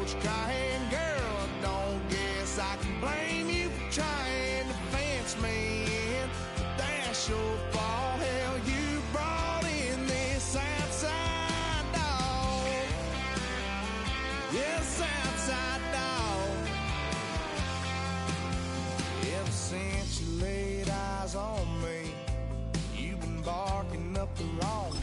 what you're crying, girl. Don't guess I can blame you for trying to fence me in. That's your fault. Hell, you brought in this outside dog. Yes, outside dog. Ever since you laid eyes on me, you've been barking up the wrong day.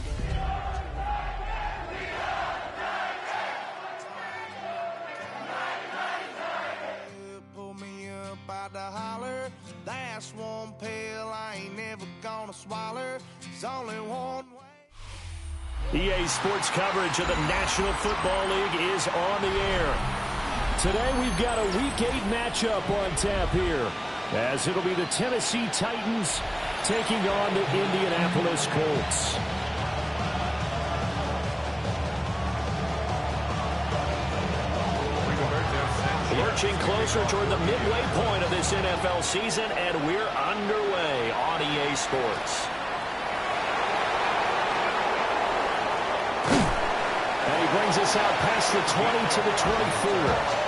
Pull me up out the holler. That's one pill I ain't never gonna swallow. There's only one way. EA Sports coverage of the National Football League is on the air. Today we've got a Week 8 matchup on tap here, as it'll be the Tennessee Titans taking on the Indianapolis Colts. Lurching closer toward the midway point of this NFL season, and we're underway on EA Sports. And he brings us out past the 20 to the 24.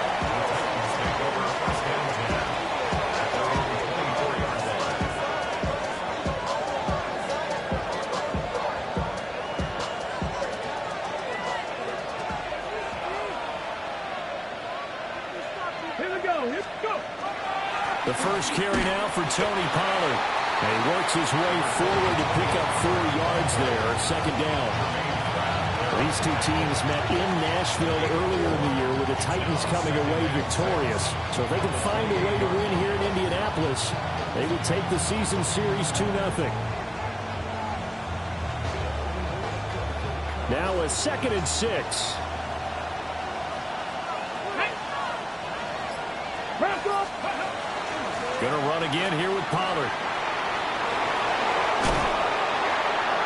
The first carry now for Tony Pollard. And he works his way forward to pick up 4 yards there, second down. These two teams met in Nashville earlier in the year with the Titans coming away victorious. So if they can find a way to win here in Indianapolis, they would take the season series 2-0. Now a 2nd and 6. Going to run again here with Pollard.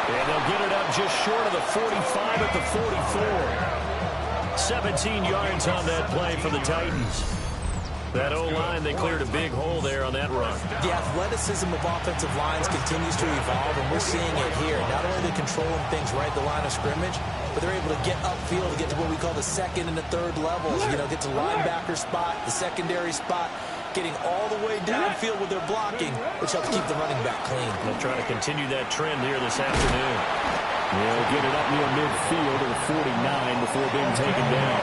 And they'll get it up just short of the 45 at the 44. 17 yards on that play for the Titans. That O-line, they cleared a big hole there on that run. The athleticism of offensive lines continues to evolve, and we're seeing it here. Not only are they controlling things right at the line of scrimmage, but they're able to get upfield to get to what we call the 2nd and the 3rd levels. You know, get to linebacker spot, the secondary spot, getting all the way downfield with their blocking, which helps keep the running back clean. They'll try to continue that trend here this afternoon. They'll get it up near midfield to the 49 before being taken down.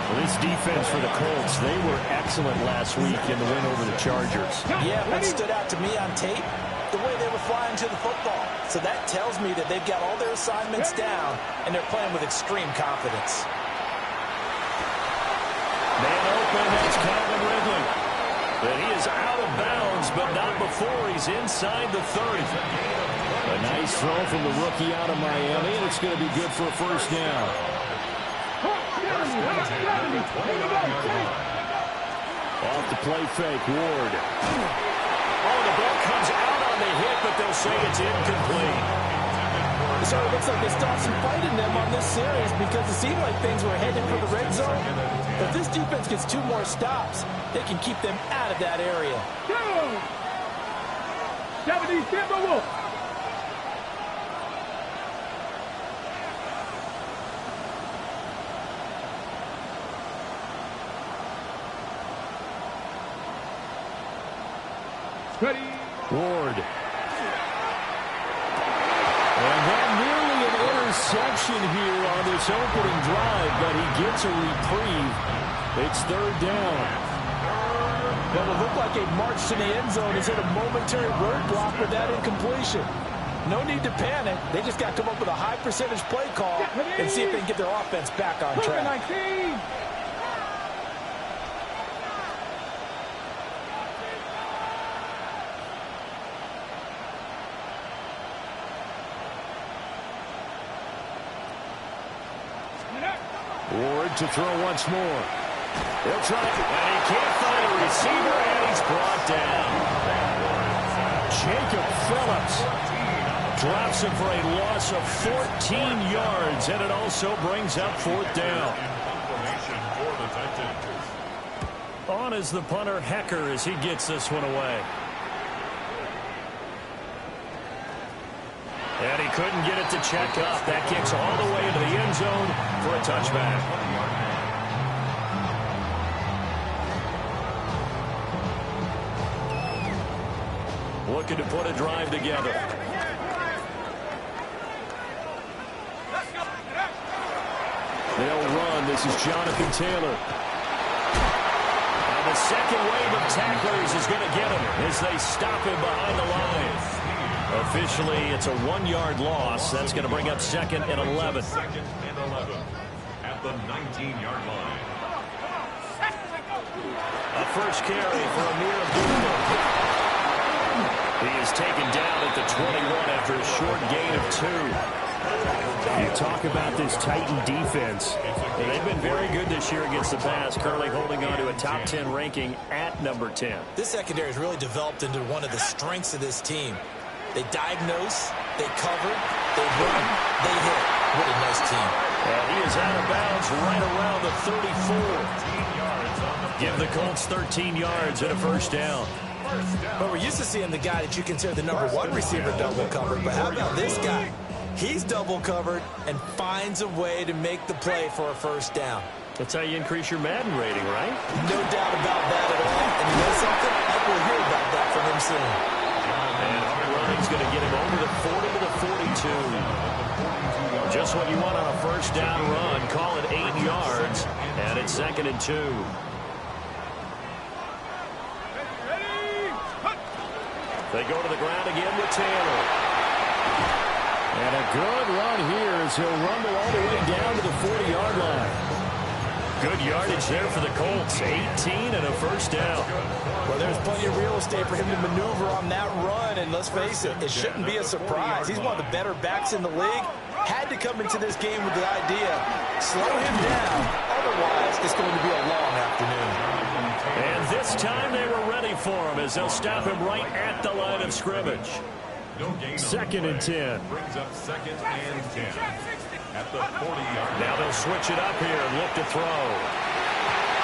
Well, this defense for the Colts, they were excellent last week in the win over the Chargers. Yeah, what stood out to me on tape, the way they were flying to the football. So that tells me that they've got all their assignments down, and they're playing with extreme confidence. Man open, that's Calvin Ridley. But he is out of bounds, but not before he's inside the 30. A nice throw from the rookie out of Miami, and it's going to be good for a first down. Off the play fake, Ward. Oh, the ball comes out on the hit, but they'll say it's incomplete. So it looks like they start some fight in them on this series because it seemed like things were headed for the red zone. If this defense gets 2 more stops, they can keep them out of that area. 77. Ready. Ward. And that nearly an interception here on this opening drive, but he gets a reprieve. It's 3rd down. Well, it looked like a march to the end zone is hit a momentary roadblock with that incompletion. No need to panic. They just got to come up with a high percentage play call and see if they can get their offense back on track. 19. Ward to throw once more. He'll try, and he can't find a receiver, and he's brought down. Jacob Phillips drops him for a loss of 14 yards, and it also brings up 4th down. On is the punter, Hecker, as he gets this one away. And he couldn't get it to check up. That kicks all the way into the end zone for a touchback. looking to put a drive together. They'll run. This is Jonathan Taylor. And the second wave of tacklers is going to get him as they stop him behind the line. Officially, it's a 1-yard loss. That's going to bring up 2nd and 11. Second and 11 at the 19-yard line. A first carry for Amir Abdullah. He is taken down at the 21 after a short gain of 2. You talk about this Titan defense. They've been very good this year against the pass, currently holding on to a top 10 ranking at number 10. This secondary has really developed into one of the strengths of this team. They diagnose, they cover, they run, they hit. What a nice team. And he is out of bounds right around the 34. Give the Colts 13 yards and a first down. But we're used to seeing the guy that you consider the number 1 receiver double covered. But how about this guy? He's double covered and finds a way to make the play for a first down. That's how you increase your Madden rating, right? No doubt about that at all. And you know something? I will hear about that from him soon. And hard running's going to get him over the 40 to the 42. Just what you want on a first down run. Call it 8 yards. And it's 2nd and 2. They go to the ground again with Taylor. And a good run here as he'll rumble all the way down to the 40-yard line. Good yardage there for the Colts. 18 and a first down. Well, there's plenty of real estate for him to maneuver on that run. And let's face it, it shouldn't be a surprise. He's one of the better backs in the league. Had to come into this game with the idea, slow him down. Otherwise, it's going to be a long afternoon. And this time they were ready for him as they'll stop him right at the line of scrimmage. 2nd and 10. Brings up 2nd and 10 at the 40-yard line. Now they'll switch it up here and look to throw.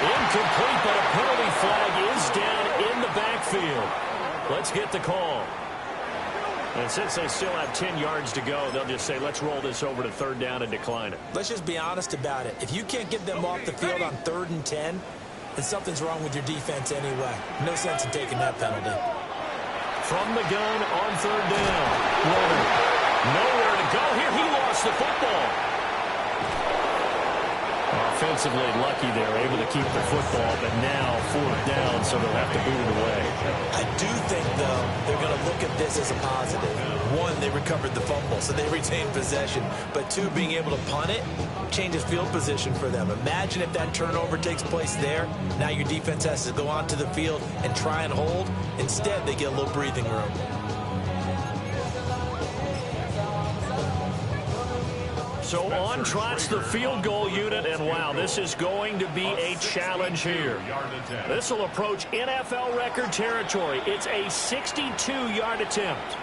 Incomplete, but a penalty flag is down in the backfield. Let's get the call. And since they still have 10 yards to go, they'll just say, let's roll this over to 3rd down and decline it. Let's just be honest about it. If you can't get them off the field on 3rd and 10, then something's wrong with your defense anyway. No sense in taking that penalty. From the gun on 3rd down. Leonard, nowhere to go here. He lost the football. Offensively lucky they're able to keep the football, but now 4th down, so they'll have to boot it away. I do think, though, they're going to look at this as a positive. 1, they recovered the fumble, so they retained possession. But 2, being able to punt it changes field position for them. Imagine if that turnover takes place there. Now your defense has to go onto the field and try and hold. Instead, they get a little breathing room. So on trots the field goal unit, and wow, this is going to be a challenge here. This will approach NFL record territory. It's a 62-yard attempt.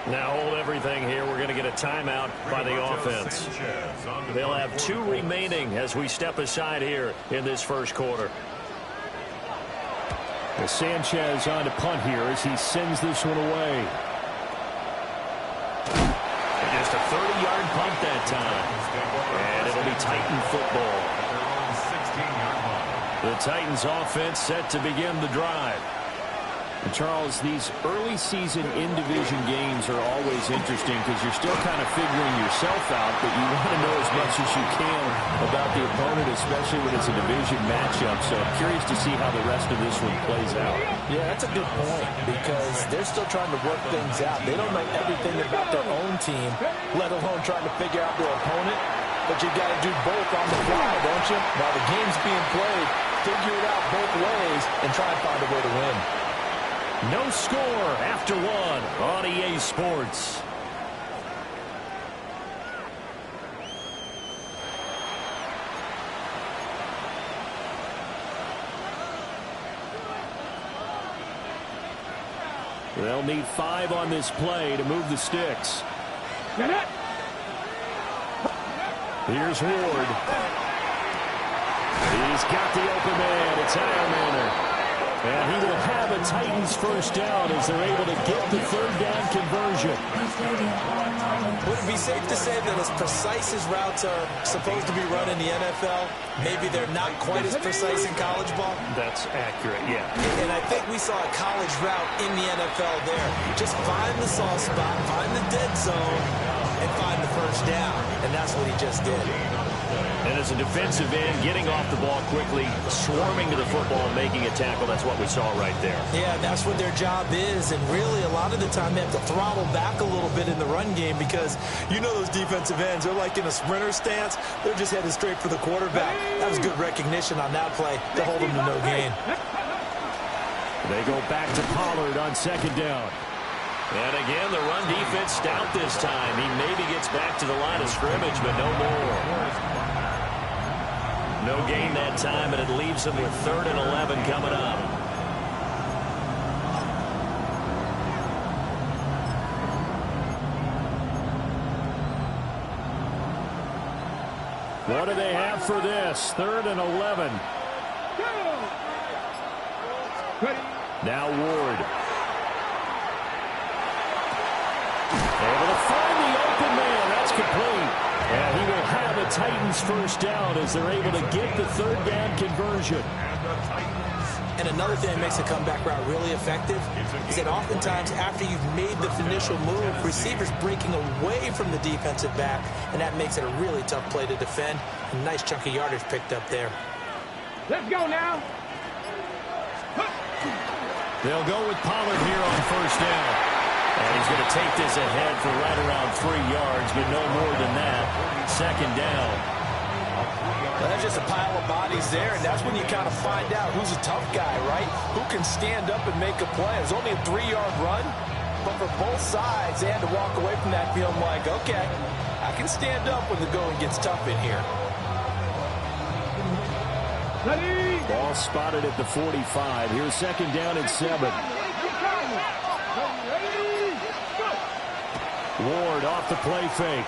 Now hold everything here. We're going to get a timeout by the offense. They'll have 2 remaining as we step aside here in this first quarter. Sanchez on to punt here as he sends this one away. Just a 30-yard punt that time. And it'll be Titan football. The Titans offense set to begin the drive. And Charles, these early season in-division games are always interesting because you're still kind of figuring yourself out, but you want to know as much as you can about the opponent, especially when it's a division matchup. So I'm curious to see how the rest of this one plays out. Yeah, that's a good point because they're still trying to work things out. They don't know everything about their own team, let alone trying to figure out their opponent. But you got to do both on the fly, don't you? While the game's being played, figure it out both ways and try and find a way to win. No score after 1 on EA Sports. They'll need 5 on this play to move the sticks. Here's Ward. He's got the open man. It's Ironmaner. And he will have a Titans first down as they're able to get the third down conversion. Would it be safe to say that as precise as routes are supposed to be run in the NFL, maybe they're not quite as precise in college ball? That's accurate, yeah. And I think we saw a college route in the NFL there. Just find the soft spot, find the dead zone, and find the first down. And that's what he just did. And as a defensive end, getting off the ball quickly, swarming to the football and making a tackle, that's what we saw right there. Yeah, that's what their job is. And really, a lot of the time, they have to throttle back a little bit in the run game because you know those defensive ends, they're like in a sprinter stance. They're just headed straight for the quarterback. That was good recognition on that play to hold them to no gain. They go back to Pollard on second down. And again, the run defense stout this time. He maybe gets back to the line of scrimmage, but no more. No gain that time, and it leaves them with 3rd and 11 coming up. What do they have for this? 3rd and 11. Now Ward. Able to find the open man. That's complete. And he will have a Titans first down as they're able to get the third down conversion. And another thing that makes a comeback route really effective is that oftentimes after you've made the initial move, receivers breaking away from the defensive back, and that makes it a really tough play to defend. A nice chunk of yardage picked up there. Let's go now. They'll go with Pollard here on first down. And he's going to take this ahead for right around 3 yards, but no more than that. Second down. Well, that's just a pile of bodies there, and that's when you kind of find out who's a tough guy, right? Who can stand up and make a play. It's only a 3-yard run, but for both sides, they had to walk away from that feeling like, okay, I can stand up when the going gets tough in here. Ball spotted at the 45. Here's second down and 7. Ward off the play fake.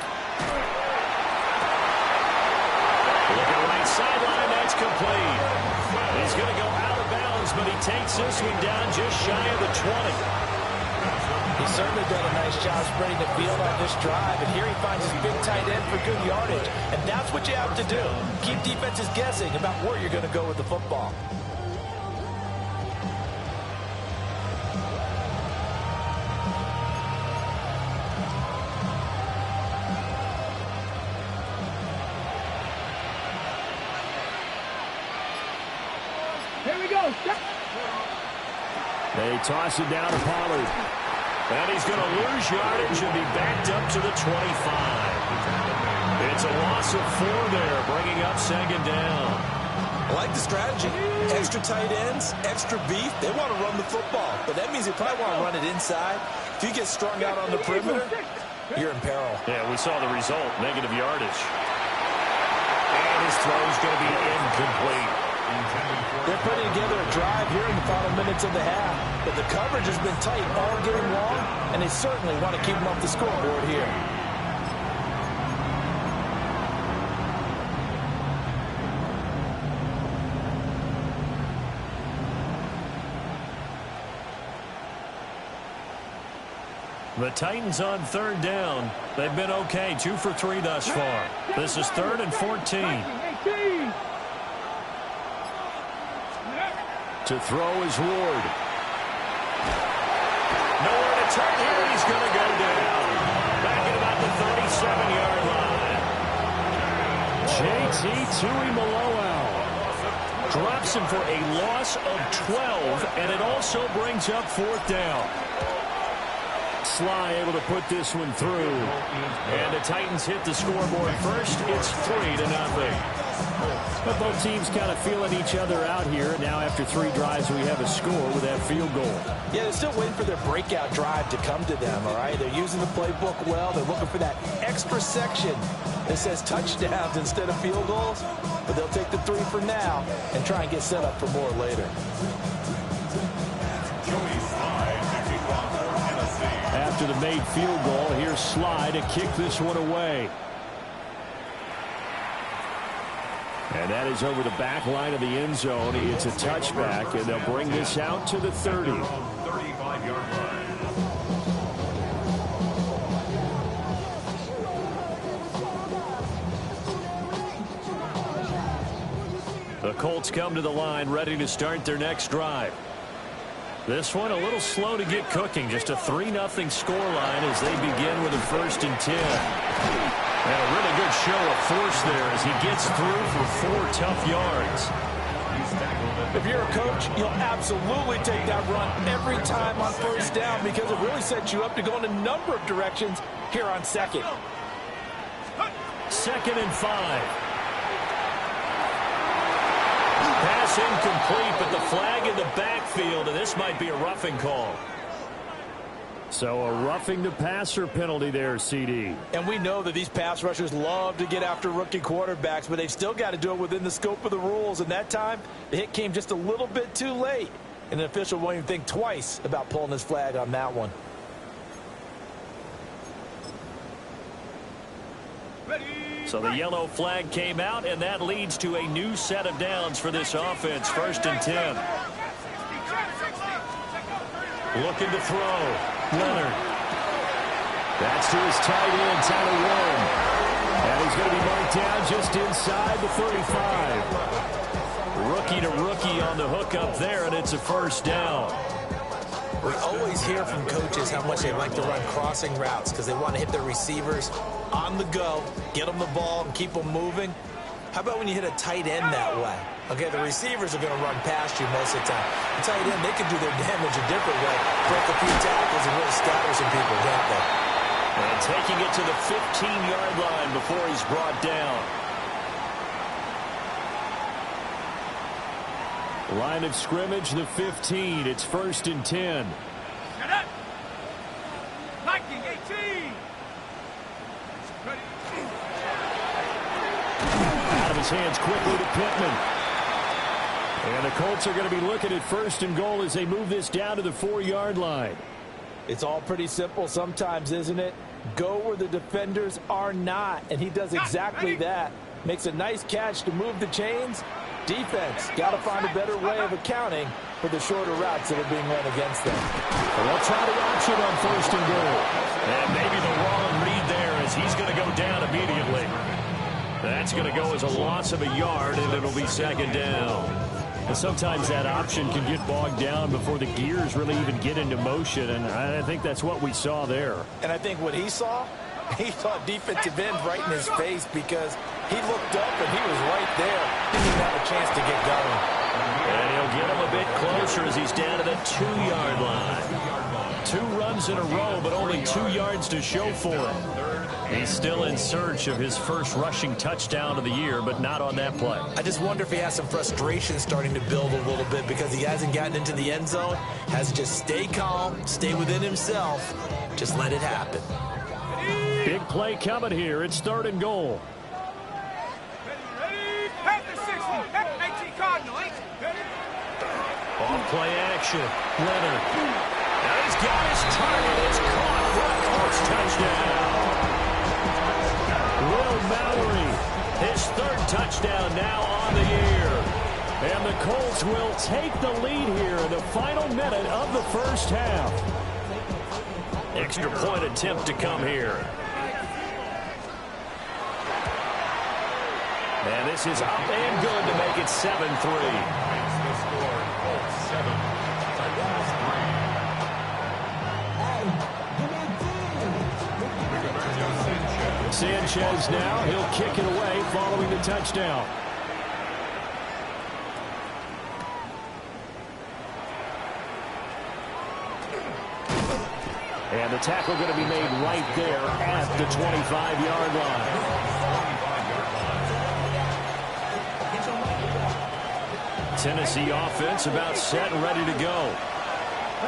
Looking right sideline, that's complete. He's going to go out of bounds, but he takes this one down just shy of the 20. He's certainly done a nice job spreading the field on this drive, and here he finds his big tight end for good yardage. And that's what you have to do. Keep defenses guessing about where you're going to go with the football. They toss it down to Pollard. And he's going to lose yardage and be backed up to the 25. It's a loss of 4 there, bringing up second down. I like the strategy. Extra tight ends, extra beef. They want to run the football, but that means they probably want to run it inside. If you get strung out on the perimeter, you're in peril. Yeah, we saw the result, negative yardage. And his throw is going to be incomplete. They're putting together a drive here in the final minutes of the half, but the coverage has been tight all game long, and they certainly want to keep them off the scoreboard here. The Titans on third down. They've been okay, 2 for 3 thus far. This is 3rd and 14. To throw is Ward. Nowhere to turn here. He's going to go down. Back at about the 37-yard line. JT Tuimoloau drops him for a loss of 12, and it also brings up 4th down. Sly able to put this one through. And the Titans hit the scoreboard first. It's 3-0. But both teams kind of feeling each other out here. Now after 3 drives, we have a score with that field goal. Yeah, they're still waiting for their breakout drive to come to them, all right? They're using the playbook well. They're looking for that extra section that says touchdowns instead of field goals. But they'll take the 3 for now and try and get set up for more later. After the made field goal, here's Sly to kick this one away. And that is over the back line of the end zone. It's a touchback, and they'll bring this out to the 30. 35-yard line. The Colts come to the line ready to start their next drive. This one a little slow to get cooking. Just a 3-0 scoreline as they begin with a 1st and 10. And a really good show of force there as he gets through for 4 tough yards. If you're a coach, you'll absolutely take that run every time on 1st down because it really sets you up to go in a number of directions here on 2nd. 2nd and 5. Pass incomplete, but the flag in the backfield, and this might be a roughing call. So a roughing the passer penalty there, CD. And we know that these pass rushers love to get after rookie quarterbacks, but they've still got to do it within the scope of the rules. And that time, the hit came just a little bit too late. And an official won't even think twice about pulling his flag on that one. So the yellow flag came out, and that leads to a new set of downs for this offense. 1st and 10. Looking to throw. Leonard. That's to his tight end, Tyler Warren. And he's going to be marked down just inside the 35. Rookie to rookie on the hook up there, and it's a 1st down. We always hear from coaches how much they like to run crossing routes because they want to hit their receivers on the go, get them the ball, and keep them moving. How about when you hit a tight end that way? Okay, the receivers are going to run past you most of the time. The tight end, they can do their damage a different way, break a few tackles and really scatter some people, can't they? And taking it to the 15-yard line before he's brought down. Line of scrimmage, the 15. It's 1st and 10. Shut up! Liking 18! Out of his hands quickly to Pittman. And the Colts are going to be looking at 1st and goal as they move this down to the 4-yard line. It's all pretty simple sometimes, isn't it? Go where the defenders are not, and he does exactly that. Makes a nice catch to move the chains. Defense got to find a better way of accounting for the shorter routes that are being run against them. Well, they'll try the option on 1st and goal. And maybe the wrong read there as he's going to go down immediately. That's going to go as a loss of a yard, and it'll be 2nd down. And sometimes that option can get bogged down before the gears really even get into motion, and I think that's what we saw there. And I think what he saw defensive end right in his face because he looked up and he was right there. Didn't even have a chance to get going. And he'll get him a bit closer as he's down to the 2-yard line. 2 runs in a row, but only 2 yards to show for it. He's still in search of his first rushing touchdown of the year, but not on that play. I just wonder if he has some frustration starting to build a little bit because he hasn't gotten into the end zone. Has to just stay calm, stay within himself, just let it happen. Big play coming here. It's 3rd and goal. Ready? Pass the 60. 18 Cardinal. Off play action. Leonard. Now he's got his target. It's caught for a Colts touchdown. Will Mallory, his 3rd touchdown now on the year. And the Colts will take the lead here in the final minute of the 1st half. Extra point attempt to come here. And this is up and good to make it 7-3. Sanchez now, he'll kick it away following the touchdown. And the tackle going to be made right there at the 25-yard line. Tennessee offense about set and ready to go.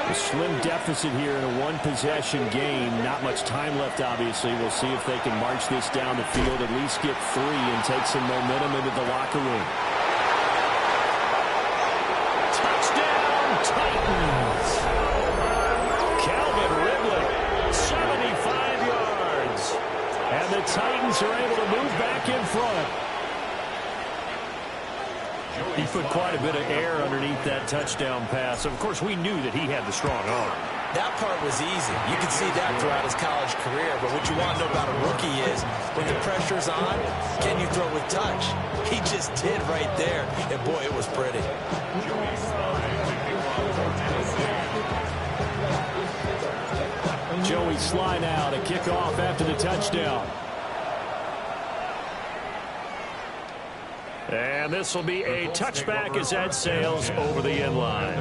A slim deficit here in a one-possession game. Not much time left, obviously. We'll see if they can march this down the field, at least get 3 and take some momentum into the locker room. Touchdown, Titans! Calvin Ridley, 75 yards. And the Titans are able to move back in front. He put quite a bit of air underneath that touchdown pass. Of course, we knew that he had the strong arm. That part was easy. You could see that throughout his college career. But what you want to know about a rookie is when the pressure's on, can you throw with touch? He just did right there. And, boy, it was pretty. Joey Sly now to kick off after the touchdown. And this will be a touchback as that sails over the end line.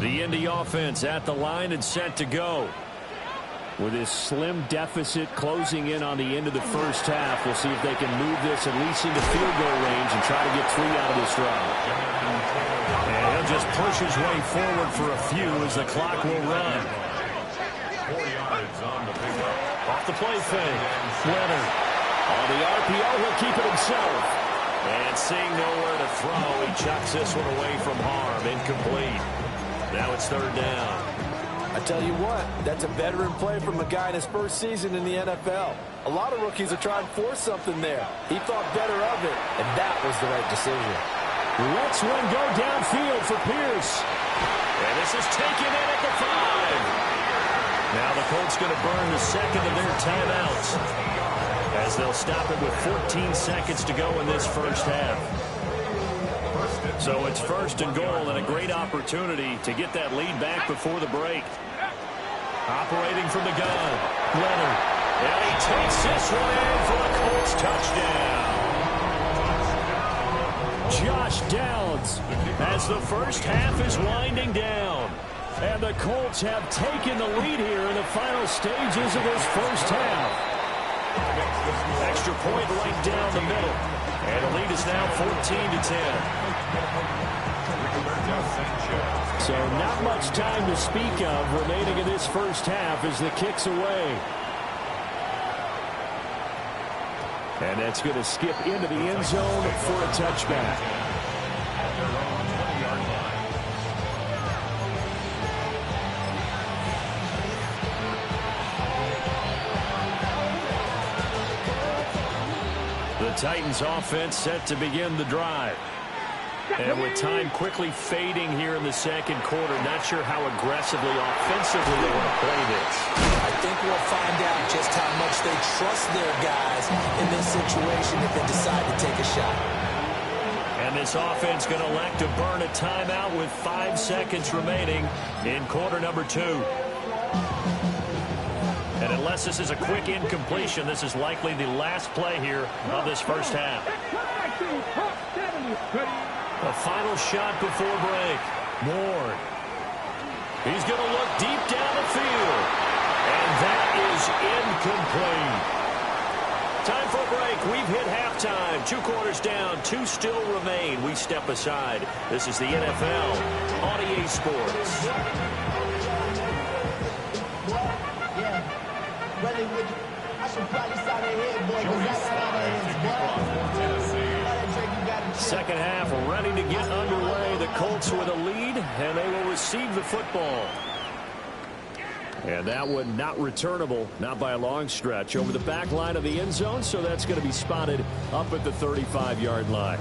The Indy offense at the line and set to go. With this slim deficit closing in on the end of the first half, we'll see if they can move this at least into field goal range and try to get 3 out of this drive. And he'll just push his way forward for a few as the clock will run. 4 yards on the pickup. Off the play fake. Leonard. On the RPO, he'll keep it himself. And seeing nowhere to throw, he chucks this one away from harm. Incomplete. Now it's 3rd down. I tell you what, that's a veteran play from a guy in his first season in the NFL. A lot of rookies are trying to force something there. He thought better of it, and that was the right decision. Let's one go downfield for Pierce. And this is taken in at the 5. Now the Colts going to burn the second of their timeouts as they'll stop it with 14 seconds to go in this first half. So it's 1st and goal and a great opportunity to get that lead back before the break. Operating from the gun, Leonard. And he takes this one in for a Colts touchdown. Josh Downs as the first half is winding down. And the Colts have taken the lead here in the final stages of this first half. Extra point right down the middle. And the lead is now 14-10. So not much time to speak of remaining in this first half as the kick's away. And that's going to skip into the end zone for a touchback. The Titans offense set to begin the drive. And with time quickly fading here in the second quarter, not sure how aggressively, offensively they want to play this. I think we'll find out just how much they trust their guys in this situation if they decide to take a shot. And this offense going to elect to burn a timeout with 5 seconds remaining in quarter number 2. And unless this is a quick incompletion, this is likely the last play here of this first half. A final shot before break. Ward. He's going to look deep down the field. And that is incomplete. Time for a break. We've hit halftime. 2 quarters down. 2 still remain. We step aside. This is the NFL on EA Sports. Second half ready to get underway. The Colts with a lead, and they will receive the football. And that one not returnable, not by a long stretch, over the back line of the end zone, so that's going to be spotted up at the 35-yard line.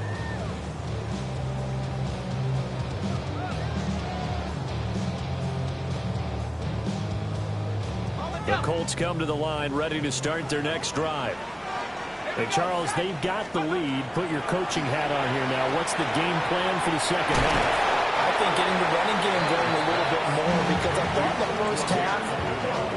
The Colts come to the line ready to start their next drive. Hey, Charles, they've got the lead. Put your coaching hat on here now. What's the game plan for the second half? I think getting the running game going a little bit more because I thought the first half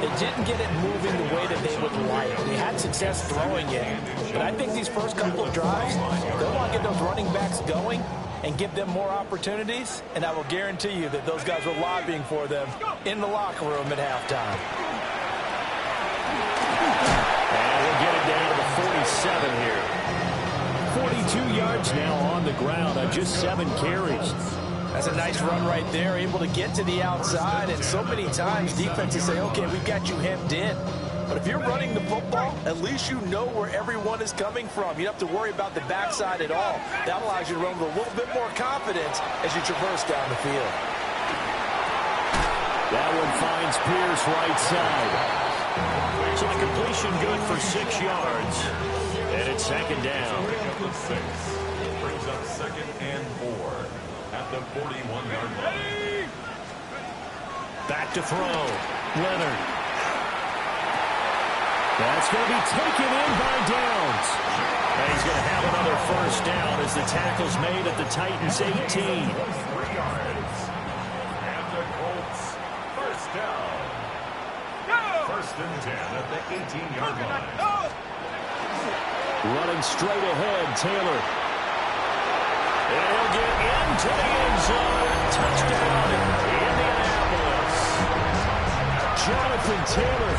they didn't get it moving the way that they would like. They had success throwing it. But I think these first couple of drives, they'll want to get those running backs going and give them more opportunities. And I will guarantee you that those guys were lobbying for them in the locker room at halftime. And we'll get it down to the 47 here. 42 yards now on the ground on just 7 carries. That's a nice run right there, able to get to the outside. And so many times defenses say, okay, we've got you hemmed in. But if you're running the football, at least you know where everyone is coming from. You don't have to worry about the backside at all. That allows you to run with a little bit more confidence as you traverse down the field. That one finds Pierce right side. So the completion good for 6 yards. And it's second down. Brings up 2nd and 4 at the 41-yard line. Back to throw. Leonard. That's going to be taken in by Downs. And he's going to have another first down as the tackle's made at the Titans' 18. 3 yards. And the Colts, first down. 1st and 10 at the 18-yard line. Running straight ahead, Taylor. And he'll get into the end zone. Touchdown, Indianapolis. Jonathan Taylor,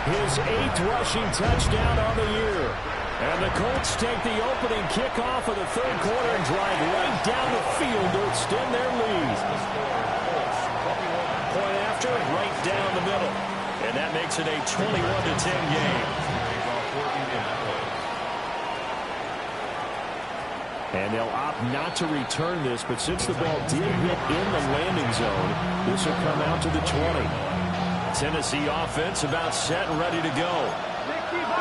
his 8th rushing touchdown on the year. And the Colts take the opening kickoff of the 3rd quarter and drive right down the field to extend their lead. Point after, right down the middle. And that makes it a 21-10 game. And they'll opt not to return this, but since the ball did hit in the landing zone, this will come out to the 20. Tennessee offense about set and ready to go.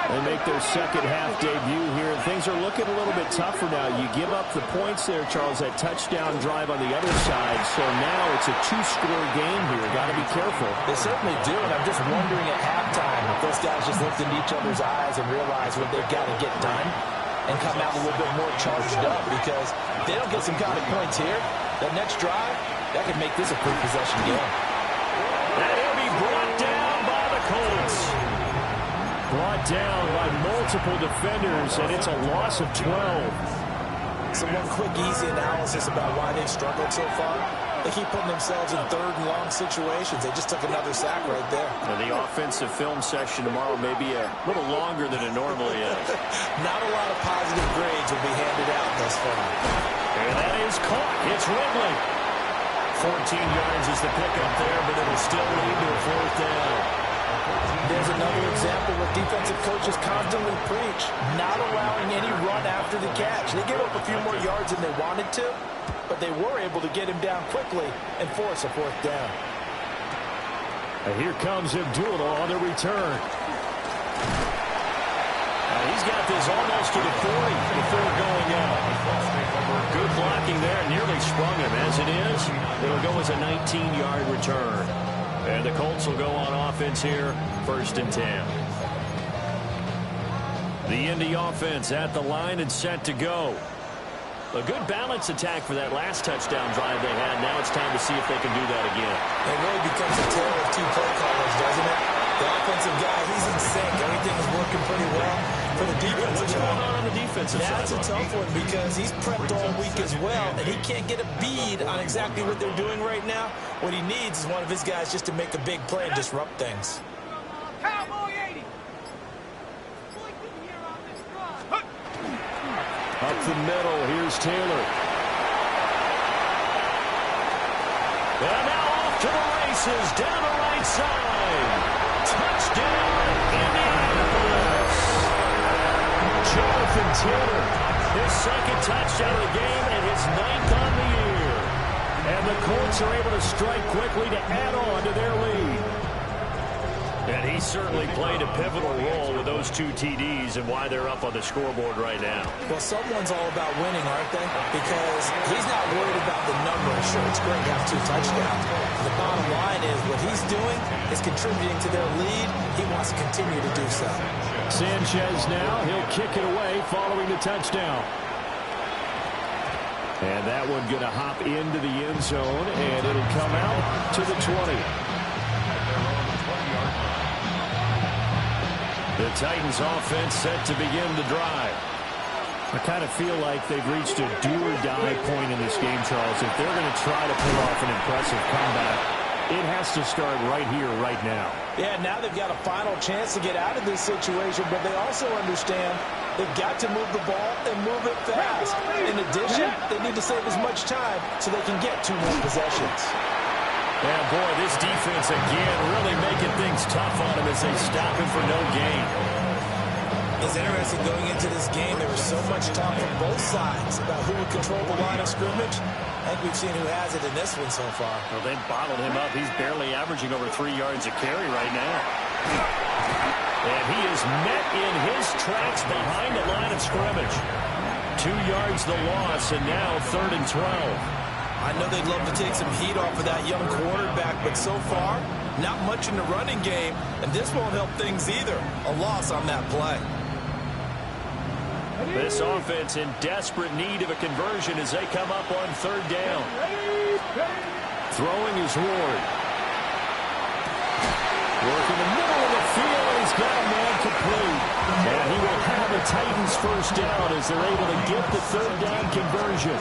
They make their second half debut here. Things are looking a little bit tougher now. You give up the points there, Charles, that touchdown drive on the other side. So now it's a 2-score game here. Got to be careful. They certainly do, and I'm just wondering at halftime if those guys just looked into each other's eyes and realized what they've got to get done and come out a little bit more charged up, because if they don't get some kind of points here, that next drive, that could make this a quick possession game. And he'll be brought down by the Colts. Brought down by multiple defenders, and it's a loss of 12. So one quick, easy analysis about why they've struggled so far. They keep putting themselves in 3rd and long situations. They just took another sack right there. And the offensive film session tomorrow may be a little longer than it normally is. Not a lot of positive grades will be handed out thus far. And that is caught. It's Ridley. 14 yards is the pickup there, but it will still lead to a 4th down. There's another example where defensive coaches constantly preach, not allowing any run after the catch. They gave up a few more yards than they wanted to, but they were able to get him down quickly and force a 4th down. And here comes Abdullah on the return. He's got this almost to the 40 before going out. Good blocking there, nearly sprung him. As it is, it'll go as a 19-yard return. And the Colts will go on offense here, 1st and 10. The Indy offense at the line and set to go. A good balance attack for that last touchdown drive they had. Now it's time to see if they can do that again. It really becomes a tale of 2 play callers, doesn't it? The offensive guy, he's in sync. Everything is working pretty well. For the defensive What's going on the defensive side? That's a tough one, because he's prepped all week as well, and he can't get a bead on exactly what they're doing right now. What he needs is one of his guys just to make a big play and disrupt things. Cowboy 80. Up the middle, here's Taylor. And now off to the races, down the right side. Touchdown, Indianapolis. Jonathan Taylor, his 2nd touchdown of the game and his 9th on the year. And the Colts are able to strike quickly to add on to their lead. And he certainly played a pivotal role with those 2 TDs and why they're up on the scoreboard right now. Well, someone's all about winning, aren't they? Because he's not worried about the numbers. Sure, it's great to have 2 touchdowns. The bottom line is what he's doing is contributing to their lead. He wants to continue to do so. Sanchez now, he'll kick it away following the touchdown. And that one going to hop into the end zone, and it'll come out to the 20. The Titans offense set to begin the drive. I kind of feel like they've reached a do-or-die point in this game, Charles. If they're going to try to pull off an impressive comeback, it has to start right here, right now. Yeah, now they've got a final chance to get out of this situation, but they also understand they've got to move the ball and move it fast. In addition, they need to save as much time so they can get 2 more possessions. Yeah, boy, this defense again really making things tough on him as they stop him for no gain. It's interesting going into this game. There was so much talk from both sides about who would control the line of scrimmage. I think we've seen who has it in this one so far. Well, they've bottled him up. He's barely averaging over 3 yards a carry right now. And he is met in his tracks behind the line of scrimmage. 2 yards the loss, and now 3rd and 12. I know they'd love to take some heat off of that young quarterback, but so far, not much in the running game, and this won't help things either. A loss on that play. This offense in desperate need of a conversion as they come up on 3rd down. Throwing is Ward. Work in the middle of the field. He's got a man complete. And he will have the Titans first down as they're able to get the 3rd down conversion.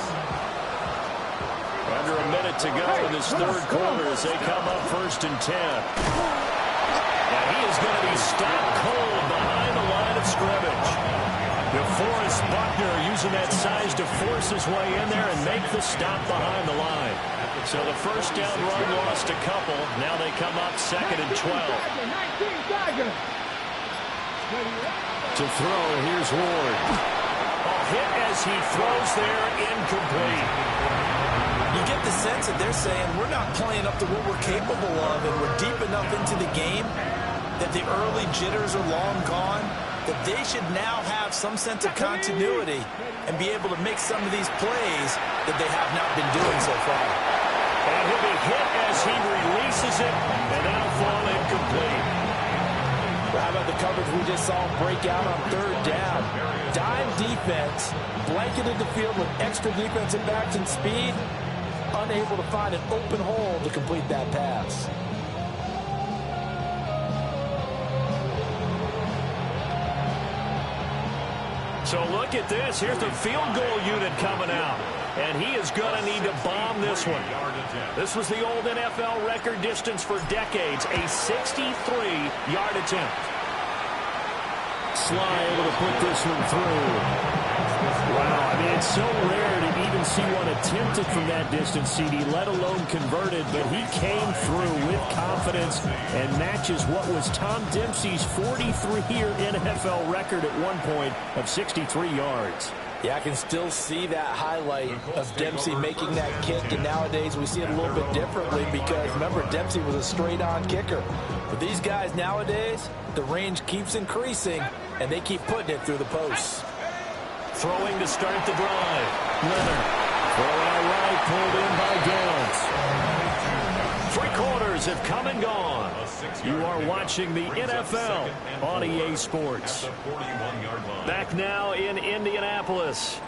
Under a minute to go in this 3rd quarter as they come up 1st and 10. And he is going to be stopped cold behind the line of scrimmage. DeForest Buckner using that size to force his way in there and make the stop behind the line. So the first down run lost a couple. Now they come up 2nd and 12. To throw, here's Ward. Hit as he throws there, incomplete. You get the sense that they're saying we're not playing up to what we're capable of, and we're deep enough into the game that the early jitters are long gone, that they should now have some sense of continuity and be able to make some of these plays that they have not been doing so far. And he'll be hit as he releases it, and that'll fall incomplete. Well, how about the coverage we just saw break out on 3rd down? Dime defense, blanketed the field with extra defensive backs and speed, unable to find an open hole to complete that pass. So look at this. Here's the field goal unit coming out. And he is going to need to bomb this one. This was the old NFL record distance for decades, a 63-yard attempt. Sly able to put this one through. Wow, I mean, it's so rare to even see one attempted from that distance, CD, let alone converted, but he came through with confidence and matches what was Tom Dempsey's 43-year NFL record at one point of 63 yards. Yeah, I can still see that highlight of Dempsey making that kick, and nowadays we see it a little bit differently because, remember, Dempsey was a straight-on kicker. But these guys nowadays, the range keeps increasing, and they keep putting it through the posts. Throwing to start the drive. Leonard. Throw out right, pulled in by Downs. 3 quarters have come and gone. You are watching the NFL on EA Sports. Back now in Indianapolis.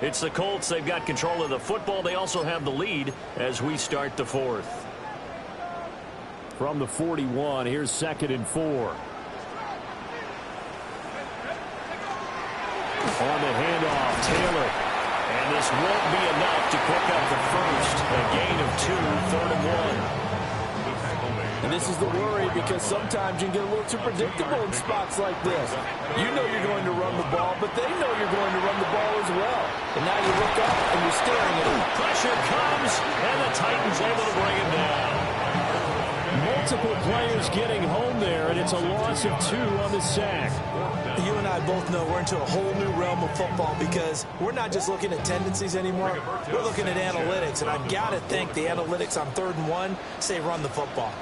It's the Colts. They've got control of the football. They also have the lead as we start the 4th. From the 41, here's 2nd and 4. On the handoff, Taylor. And this won't be enough to pick up the first. A gain of 2, 3rd and 1. And this is the worry because sometimes you can get a little too predictable in spots like this. You know you're going to run the ball, but they know you're going to run the ball as well. And now you look up and you're staring at them. Pressure comes, and the Titans able to bring it down. Multiple players getting home there, and it's a loss of 2 on the sack. You and I both know we're into a whole new realm of football because we're not just looking at tendencies anymore. We're looking at analytics, and I've got to think the analytics on 3rd and 1 say run the football.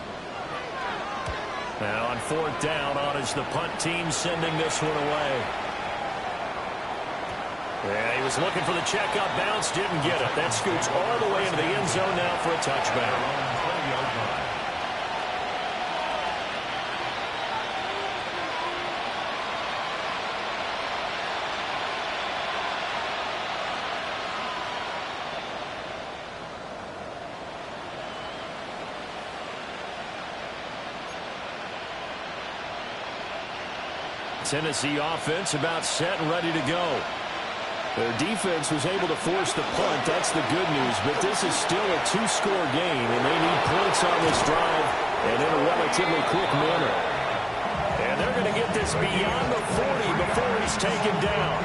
Now on 4th down, on is the punt team sending this one away. Yeah, he was looking for the check-up bounce, didn't get it. That scoots all the way into the end zone now for a touchback. Tennessee offense about set and ready to go. Their defense was able to force the punt. That's the good news. But this is still a 2-score game, and they need points on this drive and in a relatively quick manner. And they're going to get this beyond the 40 before he's taken down.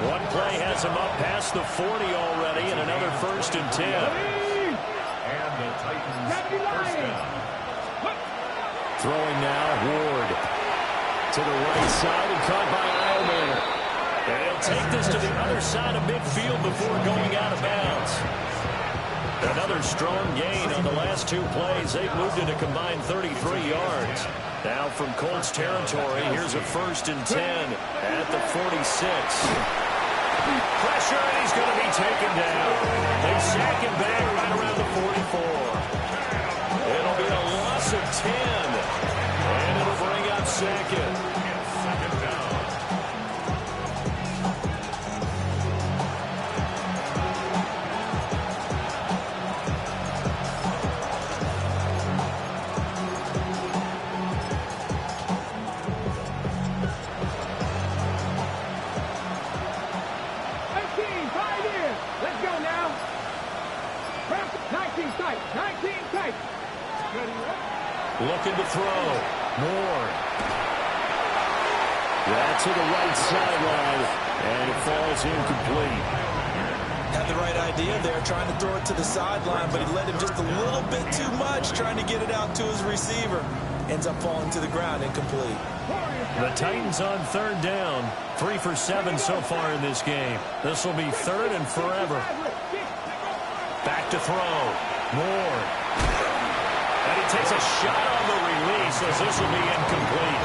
One play has him up past the 40 already, and another 1st and 10. And the Titans first down. Throwing now, Ward. To the right side and caught by Eilman. And he'll take this to the other side of midfield before going out of bounds. Another strong gain on the last two plays. They've moved it a combined 33 yards. Now from Colts territory, here's a 1st and 10 at the 46. Pressure, and he's going to be taken down. They sack him back right around the 44. It'll be a loss of 10. And it'll bring up second. Second down. Let's go now. 19 tight. 19 tight. Looking to throw. Moore. That's to the right sideline, and it falls incomplete. Had the right idea there, trying to throw it to the sideline, but he led him just a little bit too much, trying to get it out to his receiver. Ends up falling to the ground, incomplete. The Titans on 3rd down. 3 for 7 so far in this game. This will be 3rd and forever. Back to throw. Moore. And he takes a shot on the release as this will be incomplete.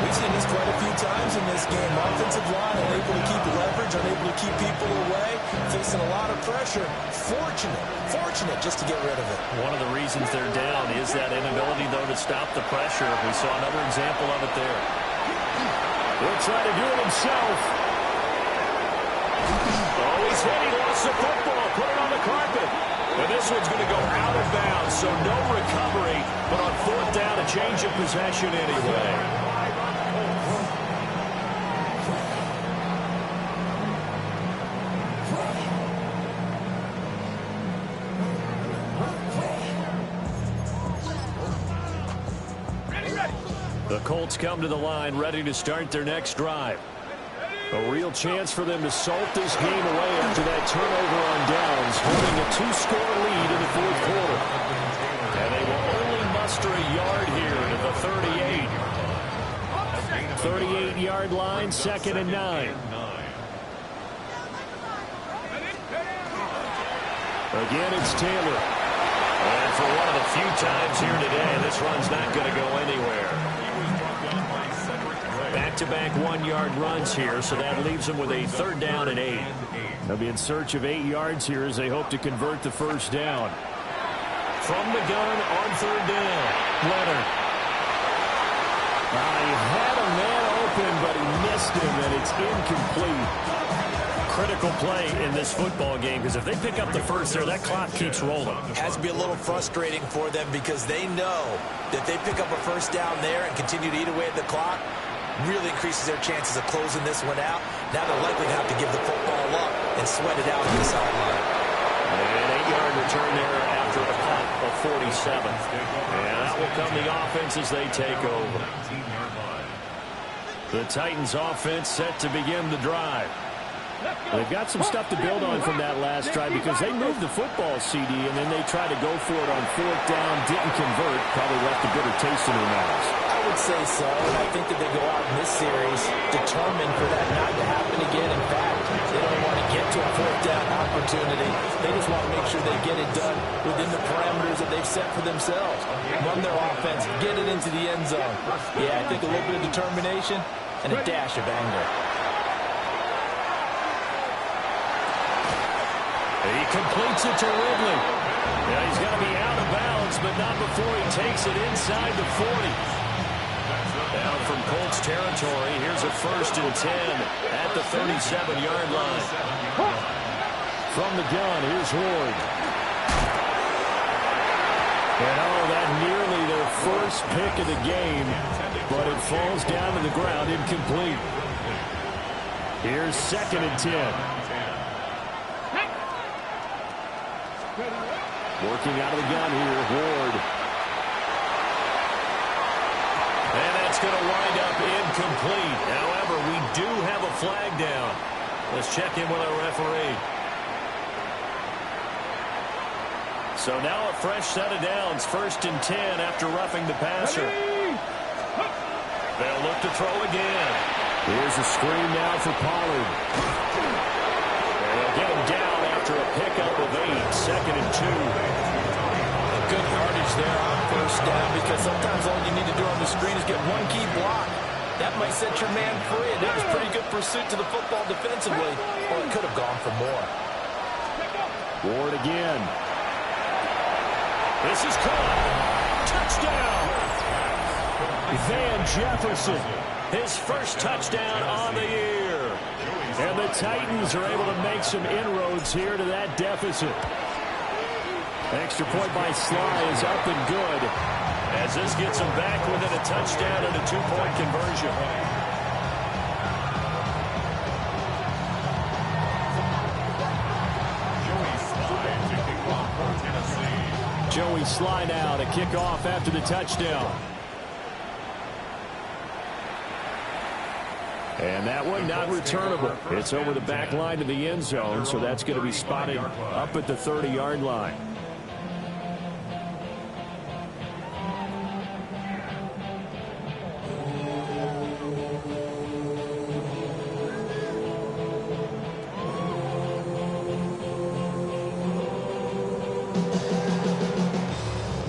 We've seen this quite a few times in this game. Offensive line unable to keep leverage, unable to keep people away, facing a lot of pressure. Fortunate just to get rid of it. One of the reasons they're down is that inability, though, to stop the pressure. We saw another example of it there. He'll try to do it himself. Oh, he's hit. He lost the football. Put it on the carpet. And this one's going to go out of bounds, so no recovery. But on 4th down, a change of possession anyway. The Colts come to the line ready to start their next drive. A real chance for them to salt this game away after that turnover on downs, holding a 2-score lead in the 4th quarter. And they will only muster a yard here to the 38. 38-yard line, 2nd and 9. Again, it's Taylor. And for one of the few times here today, this run's not going to go anywhere. Back-to-back 1-yard runs here, so that leaves them with a 3rd down and 8. They'll be in search of 8 yards here as they hope to convert the 1st down. From the gun on 3rd down, Leonard. He had a man open, but he missed him, and it's incomplete. Critical play in this football game, because if they pick up the 1st there, that clock keeps rolling. Has to be a little frustrating for them because they know that they pick up a 1st down there and continue to eat away at the clock, really increases their chances of closing this one out. Now they're likely to have to give the football up and sweat it out on the sideline. An 8-yard return there after a punt of 47. And that will come the offense as they take over. The Titans offense set to begin the drive. They've got some stuff to build on from that last drive because they moved the football, CD, and then they tried to go for it on 4th down, didn't convert, probably left a bitter taste in their mouths. I would say so, and I think that they go out in this series determined for that not to happen again. In fact, they don't want to get to a 4th down opportunity. They just want to make sure they get it done within the parameters that they've set for themselves. Run their offense, get it into the end zone. Yeah, I think a little bit of determination and a dash of anger. He completes it to Ridley. Yeah, he's got to be out of bounds, but not before he takes it inside the 40. Now from Colts territory, here's a 1st and 10 at the 37-yard line. From the gun, here's Ward. And that nearly their first pick of the game, but it falls down to the ground incomplete. Here's 2nd and 10. Working out of the gun here, Ward. And that's going to wind up incomplete. However, we do have a flag down. Let's check in with our referee. So now a fresh set of downs, 1st and 10 after roughing the passer. They'll look to throw again. Here's a screen now for Pollard. They'll get him down after a pickup of 8, 2nd and 2. Good yardage there on first down, because sometimes all you need to do on the screen is get one key block. That might set your man free, and that was pretty good pursuit to the football defensively. Or it could have gone for more. Ward again. This is caught. Touchdown. Van Jefferson, his first touchdown on the year. And the Titans are able to make some inroads here to that deficit. Extra point by Sly is up and good, as this gets them back within a touchdown and a 2-point conversion. Joey Sly now to kick off after the touchdown. And that one not returnable. It's over the back line to the end zone, so that's going to be spotted up at the 30-yard line.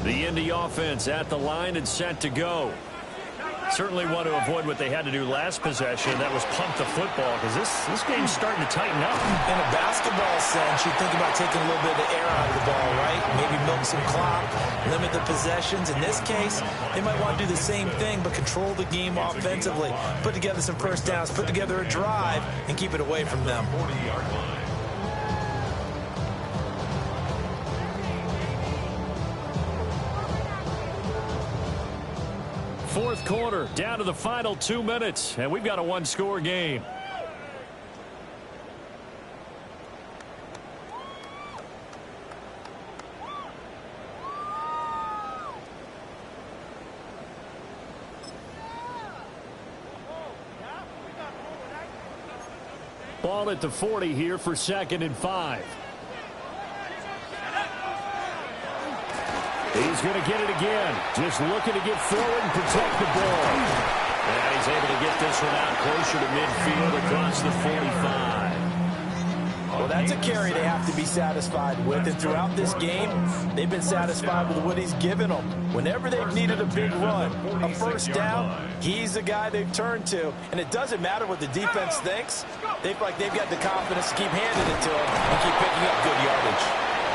The Indy offense at the line and set to go. Certainly want to avoid what they had to do last possession. That was pump the football, because this game's starting to tighten up. In a basketball sense, you think about taking a little bit of the air out of the ball, right? Maybe milk some clock, limit the possessions. In this case, they might want to do the same thing, but control the game offensively. Put together some first downs, put together a drive, and keep it away from them. 40-yard line. Fourth quarter, down to the final 2 minutes, and we've got a one-score game. Ball at the 40 here for 2nd and 5. He's going to get it again. Just looking to get forward and protect the ball. And he's able to get this one out closer to midfield across the 45. Well, that's a carry they have to be satisfied with. And throughout this game, they've been satisfied with what he's given them. Whenever they've needed a big run, a first down, he's the guy they've turned to. And it doesn't matter what the defense thinks. They feel like they've got the confidence to keep handing it to him and keep picking up good yardage.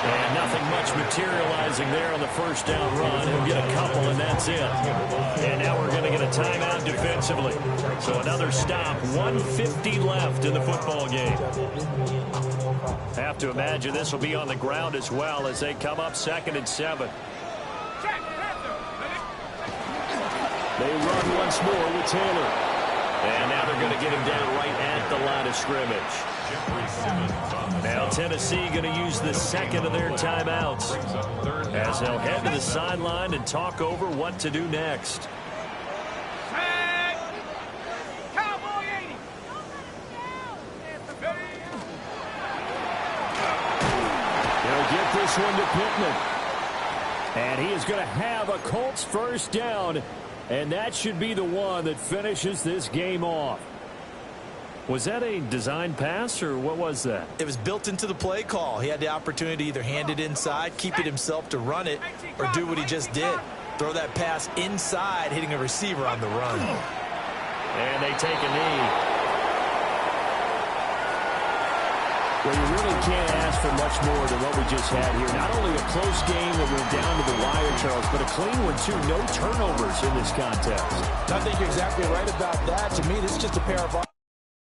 And nothing much materializing there on the first down run. He'll get a couple, and that's it. And now we're going to get a timeout defensively. So another stop. 1:50 left in the football game. Have to imagine this will be on the ground as well as they come up 2nd and 7. They run once more with Taylor. And now they're going to get him down right at the line of scrimmage. Now Tennessee going to use the second of their timeouts as they'll head to the sideline and talk over what to do next. They'll get this one to Pittman. And he is going to have a Colts first down, and that should be the one that finishes this game off. Was that a design pass, or what was that? It was built into the play call. He had the opportunity to either hand it inside, keep it himself to run it, or do what he just did. Throw that pass inside, hitting a receiver on the run. And they take a knee. Well, you really can't ask for much more than what we just had here. Not only a close game that went down to the wire, Charles, but a clean one, too. No turnovers in this contest. I think you're exactly right about that. To me, this is just a pair of